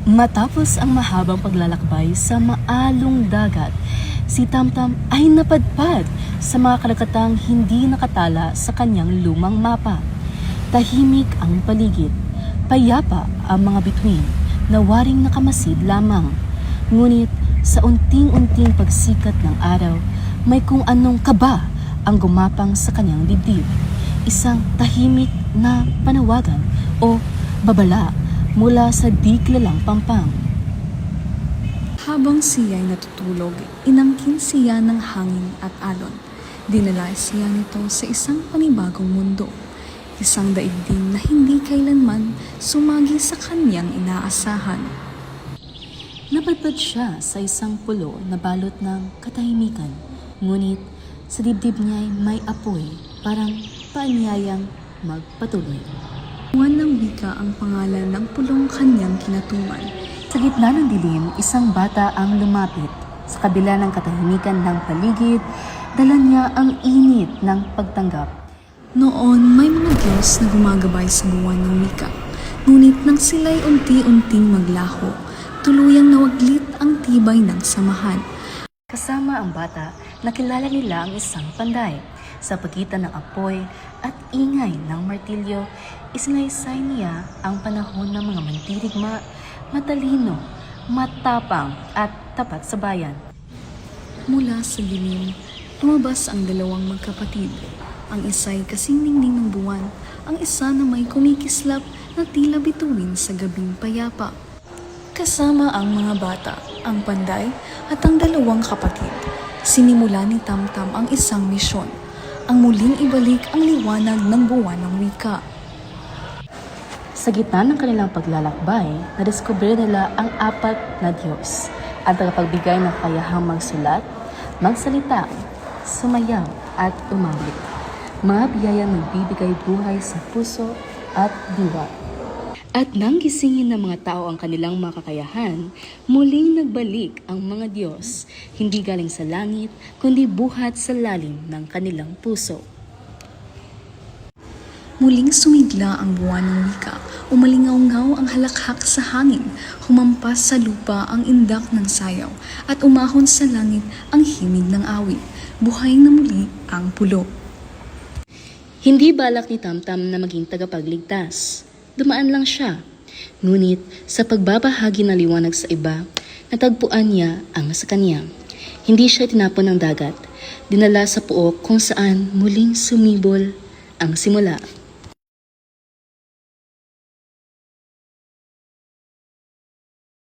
Matapos ang mahabang paglalakbay sa maalong dagat, si Tamtam ay napadpad sa mga karagatang hindi nakatala sa kanyang lumang mapa. Tahimik ang paligid, payapa ang mga bituin na waring nakamasid lamang. Ngunit sa unting-unting pagsikat ng araw, may kung anong kaba ang gumapang sa kanyang dibdib. Isang tahimik na panawagan o babala mula sa di kilalang pampang. Habang siya'y natutulog, inangkin siya ng hangin at alon. Dinala siya nito sa isang panibagong mundo. Isang daigdig na hindi kailanman sumagi sa kanyang inaasahan. Napadpad siya sa isang pulo na balot ng katahimikan. Ngunit sa dibdib niya'y may apoy, parang paanyayang magpatuloy. Buwan ng wika ang pangalan ng pulong kanyang kinatuman. Sa gitna ng dilim, isang bata ang lumapit. Sa kabila ng katahimikan ng paligid, dala niya ang init ng pagtanggap. Noon may mga Diyos na gumagabay sa buwan ng wika. Ngunit nang sila'y unti-unting maglaho, tuluyang nawaglit ang tibay ng samahan. Kasama ang bata, nakilala nila ang isang panday. Sa pagitan ng apoy at ingay ng martilyo, isinaysay niya ang panahon ng mga mandirigma, matalino, matapang at tapat sa bayan. Mula sa dilim, lumabas ang dalawang magkapatid. Ang isa'y kasing ningning ng buwan, ang isa na may kumikislap na tila bituin sa gabing payapa. Kasama ang mga bata, ang panday at ang dalawang kapatid. Sinimula ni Tamtam ang isang misyon, ang muling ibalik ang liwanag ng buwan ng wika. Sa gitna ng kanilang paglalakbay, nadiskubre nila ang apat na Diyos, ang tagapagbigay ng kayahang magsulat, magsalita, sumayaw at umawit. Mga biyayang nagbibigay buhay sa puso at diwa. At nang gisingin ng mga tao ang kanilang mga kakayahan, muling nagbalik ang mga Diyos, hindi galing sa langit, kundi buhat sa lalim ng kanilang puso. Muling sumigla ang buwan ng wika, umalingaw-ngaw ang halakhak sa hangin, humampas sa lupa ang indak ng sayaw, at umahon sa langit ang himig ng awit. Buhay na muli ang pulo. Hindi balak ni Tamtam na maging tagapagligtas. Dumaan lang siya. Ngunit sa pagbabahagi ng liwanag sa iba, natagpuan niya ang sa kanya. Hindi siya tinapon ng dagat, dinala sa puok kung saan muling sumibol ang simula.